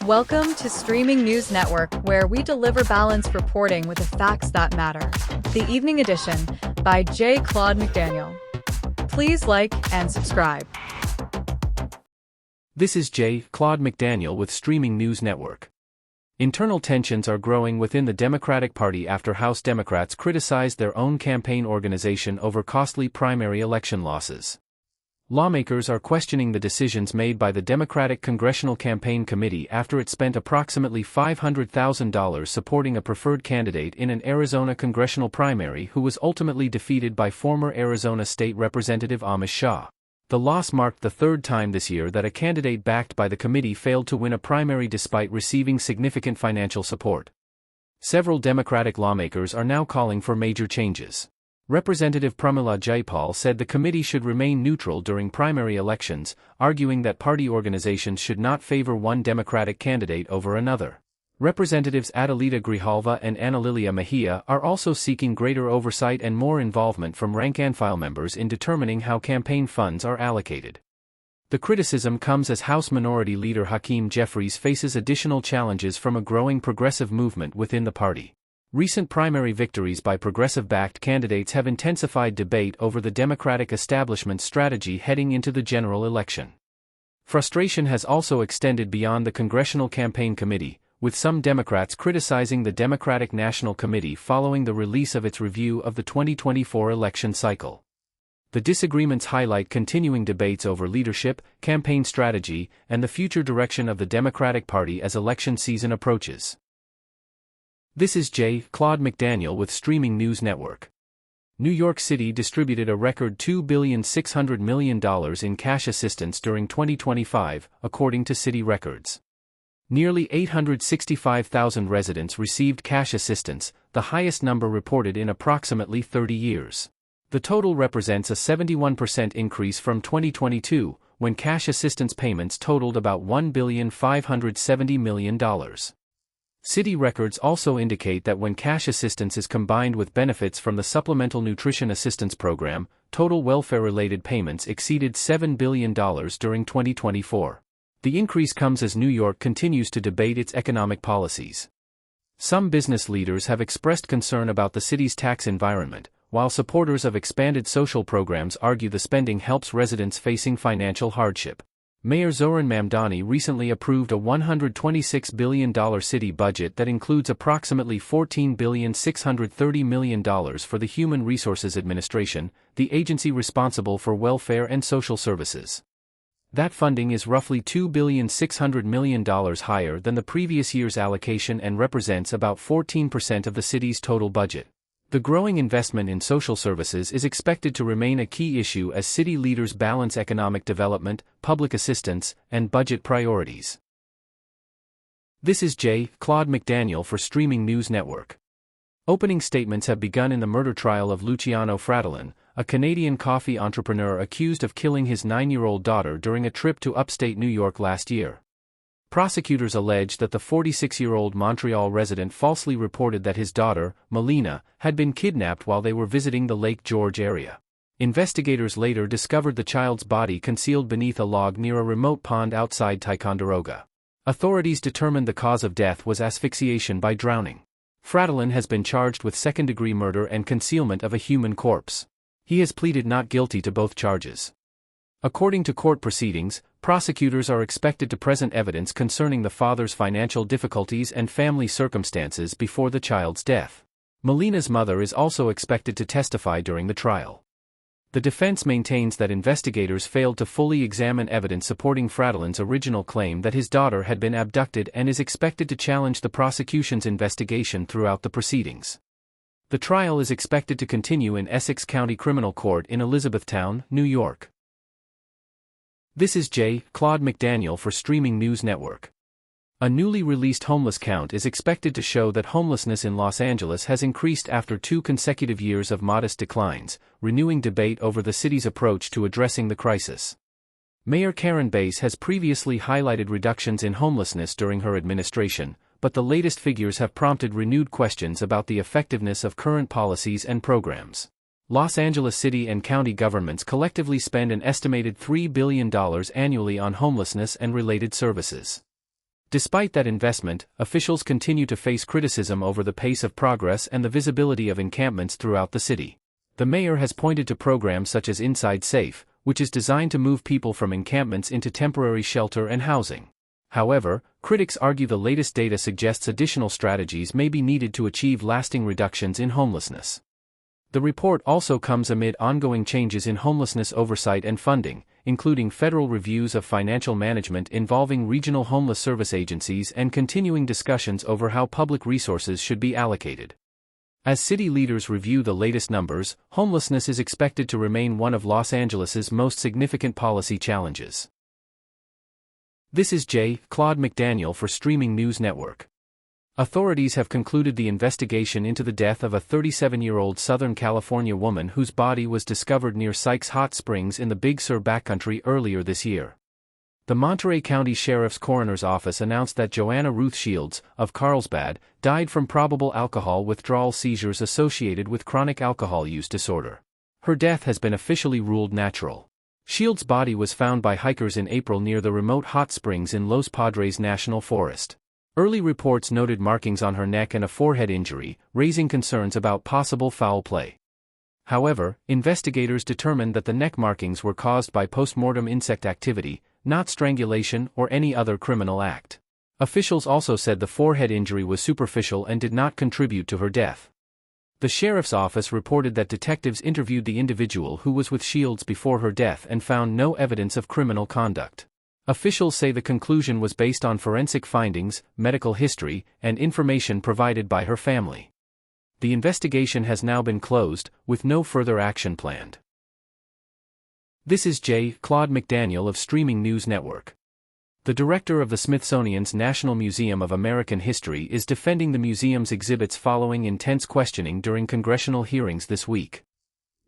Welcome to Streaming News Network, where we deliver balanced reporting with the facts that matter. The Evening Edition by J. Claude McDaniel. Please like and subscribe. This is J. Claude McDaniel with Streaming News Network. Internal tensions are growing within the Democratic Party after House Democrats criticized their own campaign organization over costly primary election losses. Lawmakers are questioning the decisions made by the Democratic Congressional Campaign Committee after it spent approximately $500,000 supporting a preferred candidate in an Arizona congressional primary who was ultimately defeated by former Arizona State Representative Amish Shah. The loss marked the third time this year that a candidate backed by the committee failed to win a primary despite receiving significant financial support. Several Democratic lawmakers are now calling for major changes. Representative Pramila Jayapal said the committee should remain neutral during primary elections, arguing that party organizations should not favor one Democratic candidate over another. Representatives Adelita Grijalva and Ana Lilia Mejia are also seeking greater oversight and more involvement from rank-and-file members in determining how campaign funds are allocated. The criticism comes as House Minority Leader Hakeem Jeffries faces additional challenges from a growing progressive movement within the party. Recent primary victories by progressive-backed candidates have intensified debate over the Democratic establishment's strategy heading into the general election. Frustration has also extended beyond the Congressional Campaign Committee, with some Democrats criticizing the Democratic National Committee following the release of its review of the 2024 election cycle. The disagreements highlight continuing debates over leadership, campaign strategy, and the future direction of the Democratic Party as election season approaches. This is J. Claude McDaniel with Streaming News Network. New York City distributed a record $2.6 billion in cash assistance during 2025, according to city records. Nearly 865,000 residents received cash assistance, the highest number reported in approximately 30 years. The total represents a 71% increase from 2022, when cash assistance payments totaled about $1.57 billion. City records also indicate that when cash assistance is combined with benefits from the Supplemental Nutrition Assistance Program, total welfare-related payments exceeded $7 billion during 2024. The increase comes as New York continues to debate its economic policies. Some business leaders have expressed concern about the city's tax environment, while supporters of expanded social programs argue the spending helps residents facing financial hardship. Mayor Zoran Mamdani recently approved a $126 billion city budget that includes approximately $14.630 billion for the Human Resources Administration, the agency responsible for welfare and social services. That funding is roughly $2.6 billion higher than the previous year's allocation and represents about 14% of the city's total budget. The growing investment in social services is expected to remain a key issue as city leaders balance economic development, public assistance, and budget priorities. This is J. Claude McDaniel for Streaming News Network. Opening statements have begun in the murder trial of Luciano Fratellin, a Canadian coffee entrepreneur accused of killing his 9-year-old daughter during a trip to upstate New York last year. Prosecutors allege that the 46-year-old Montreal resident falsely reported that his daughter, Melina, had been kidnapped while they were visiting the Lake George area. Investigators later discovered the child's body concealed beneath a log near a remote pond outside Ticonderoga. Authorities determined the cause of death was asphyxiation by drowning. Fratellin has been charged with second-degree murder and concealment of a human corpse. He has pleaded not guilty to both charges. According to court proceedings, prosecutors are expected to present evidence concerning the father's financial difficulties and family circumstances before the child's death. Melina's mother is also expected to testify during the trial. The defense maintains that investigators failed to fully examine evidence supporting Fratellin's original claim that his daughter had been abducted and is expected to challenge the prosecution's investigation throughout the proceedings. The trial is expected to continue in Essex County Criminal Court in Elizabethtown, New York. This is J. Claude McDaniel for Streaming News Network. A newly released homeless count is expected to show that homelessness in Los Angeles has increased after 2 consecutive years of modest declines, renewing debate over the city's approach to addressing the crisis. Mayor Karen Bass has previously highlighted reductions in homelessness during her administration, but the latest figures have prompted renewed questions about the effectiveness of current policies and programs. Los Angeles city and county governments collectively spend an estimated $3 billion annually on homelessness and related services. Despite that investment, officials continue to face criticism over the pace of progress and the visibility of encampments throughout the city. The mayor has pointed to programs such as Inside Safe, which is designed to move people from encampments into temporary shelter and housing. However, critics argue the latest data suggests additional strategies may be needed to achieve lasting reductions in homelessness. The report also comes amid ongoing changes in homelessness oversight and funding, including federal reviews of financial management involving regional homeless service agencies and continuing discussions over how public resources should be allocated. As city leaders review the latest numbers, homelessness is expected to remain one of Los Angeles's most significant policy challenges. This is J. Claude McDaniel for Streaming News Network. Authorities have concluded the investigation into the death of a 37-year-old Southern California woman whose body was discovered near Sykes Hot Springs in the Big Sur backcountry earlier this year. The Monterey County Sheriff's Coroner's Office announced that Joanna Ruth Shields, of Carlsbad, died from probable alcohol withdrawal seizures associated with chronic alcohol use disorder. Her death has been officially ruled natural. Shields' body was found by hikers in April near the remote hot springs in Los Padres National Forest. Early reports noted markings on her neck and a forehead injury, raising concerns about possible foul play. However, investigators determined that the neck markings were caused by post-mortem insect activity, not strangulation or any other criminal act. Officials also said the forehead injury was superficial and did not contribute to her death. The sheriff's office reported that detectives interviewed the individual who was with Shields before her death and found no evidence of criminal conduct. Officials say the conclusion was based on forensic findings, medical history, and information provided by her family. The investigation has now been closed, with no further action planned. This is J. Claude McDaniel of Streaming News Network. The director of the Smithsonian's National Museum of American History is defending the museum's exhibits following intense questioning during congressional hearings this week.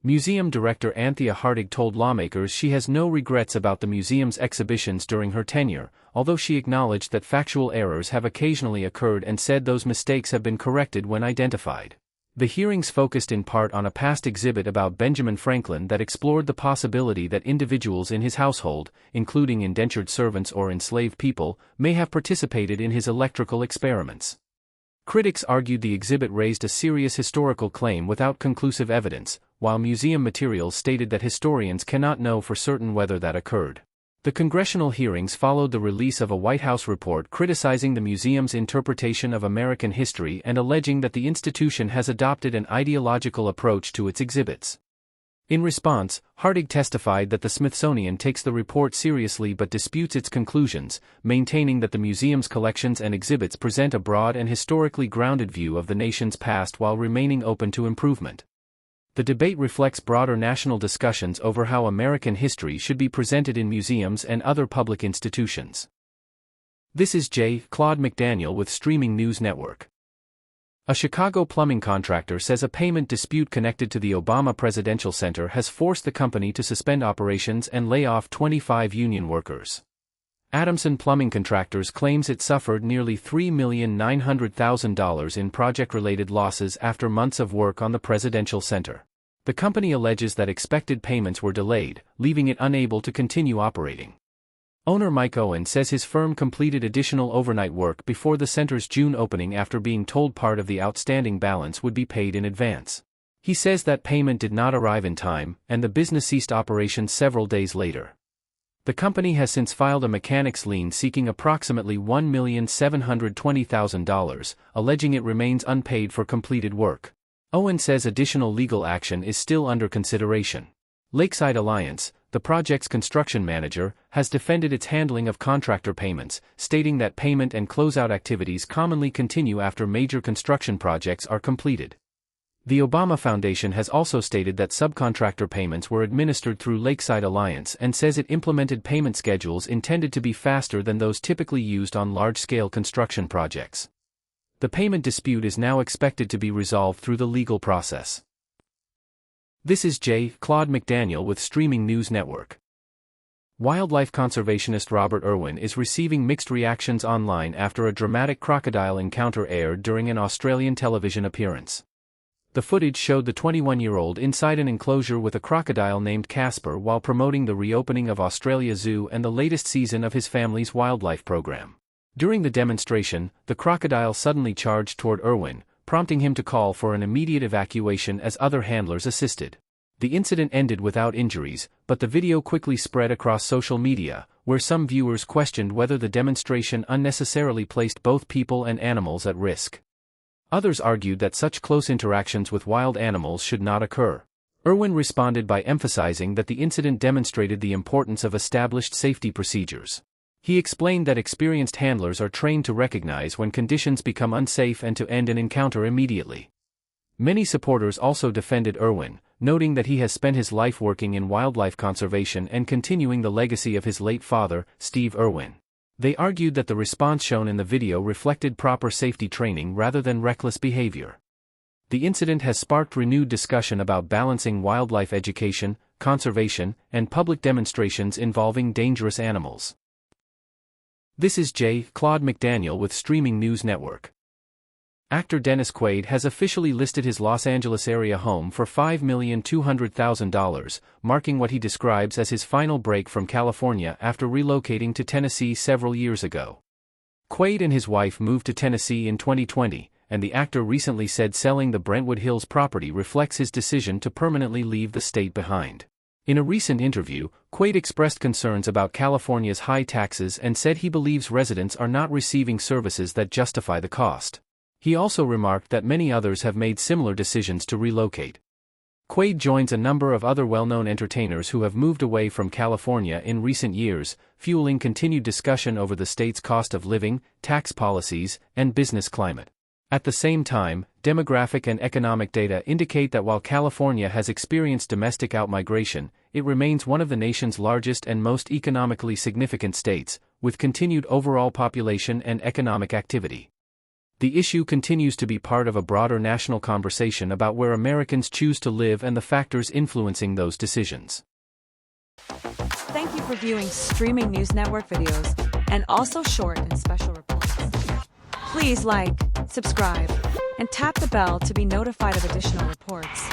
Museum Director Anthea Hartig told lawmakers she has no regrets about the museum's exhibitions during her tenure, although she acknowledged that factual errors have occasionally occurred and said those mistakes have been corrected when identified. The hearings focused in part on a past exhibit about Benjamin Franklin that explored the possibility that individuals in his household, including indentured servants or enslaved people, may have participated in his electrical experiments. Critics argued the exhibit raised a serious historical claim without conclusive evidence, while museum materials stated that historians cannot know for certain whether that occurred. The congressional hearings followed the release of a White House report criticizing the museum's interpretation of American history and alleging that the institution has adopted an ideological approach to its exhibits. In response, Hartig testified that the Smithsonian takes the report seriously but disputes its conclusions, maintaining that the museum's collections and exhibits present a broad and historically grounded view of the nation's past while remaining open to improvement. The debate reflects broader national discussions over how American history should be presented in museums and other public institutions. This is J. Claude McDaniel with Streaming News Network. A Chicago plumbing contractor says a payment dispute connected to the Obama Presidential Center has forced the company to suspend operations and lay off 25 union workers. Adamson Plumbing Contractors claims it suffered nearly $3,900,000 in project-related losses after months of work on the Presidential Center. The company alleges that expected payments were delayed, leaving it unable to continue operating. Owner Mike Owen says his firm completed additional overnight work before the center's June opening after being told part of the outstanding balance would be paid in advance. He says that payment did not arrive in time, and the business ceased operations several days later. The company has since filed a mechanics lien seeking approximately $1,720,000, alleging it remains unpaid for completed work. Owen says additional legal action is still under consideration. Lakeside Alliance, the project's construction manager, has defended its handling of contractor payments, stating that payment and closeout activities commonly continue after major construction projects are completed. The Obama Foundation has also stated that subcontractor payments were administered through Lakeside Alliance and says it implemented payment schedules intended to be faster than those typically used on large-scale construction projects. The payment dispute is now expected to be resolved through the legal process. This is J. Claude McDaniel with Streaming News Network. Wildlife conservationist Robert Irwin is receiving mixed reactions online after a dramatic crocodile encounter aired during an Australian television appearance. The footage showed the 21-year-old inside an enclosure with a crocodile named Casper while promoting the reopening of Australia Zoo and the latest season of his family's wildlife program. During the demonstration, the crocodile suddenly charged toward Irwin, prompting him to call for an immediate evacuation as other handlers assisted. The incident ended without injuries, but the video quickly spread across social media, where some viewers questioned whether the demonstration unnecessarily placed both people and animals at risk. Others argued that such close interactions with wild animals should not occur. Irwin responded by emphasizing that the incident demonstrated the importance of established safety procedures. He explained that experienced handlers are trained to recognize when conditions become unsafe and to end an encounter immediately. Many supporters also defended Irwin, noting that he has spent his life working in wildlife conservation and continuing the legacy of his late father, Steve Irwin. They argued that the response shown in the video reflected proper safety training rather than reckless behavior. The incident has sparked renewed discussion about balancing wildlife education, conservation, and public demonstrations involving dangerous animals. This is J. Claude McDaniel with Streaming News Network. Actor Dennis Quaid has officially listed his Los Angeles area home for $5,200,000, marking what he describes as his final break from California after relocating to Tennessee several years ago. Quaid and his wife moved to Tennessee in 2020, and the actor recently said selling the Brentwood Hills property reflects his decision to permanently leave the state behind. In a recent interview, Quaid expressed concerns about California's high taxes and said he believes residents are not receiving services that justify the cost. He also remarked that many others have made similar decisions to relocate. Quaid joins a number of other well-known entertainers who have moved away from California in recent years, fueling continued discussion over the state's cost of living, tax policies, and business climate. At the same time, demographic and economic data indicate that while California has experienced domestic outmigration, it remains one of the nation's largest and most economically significant states, with continued overall population and economic activity. The issue continues to be part of a broader national conversation about where Americans choose to live and the factors influencing those decisions. Thank you for viewing Streaming News Network videos, and also short and special reports. Please like, subscribe, and tap the bell to be notified of additional reports.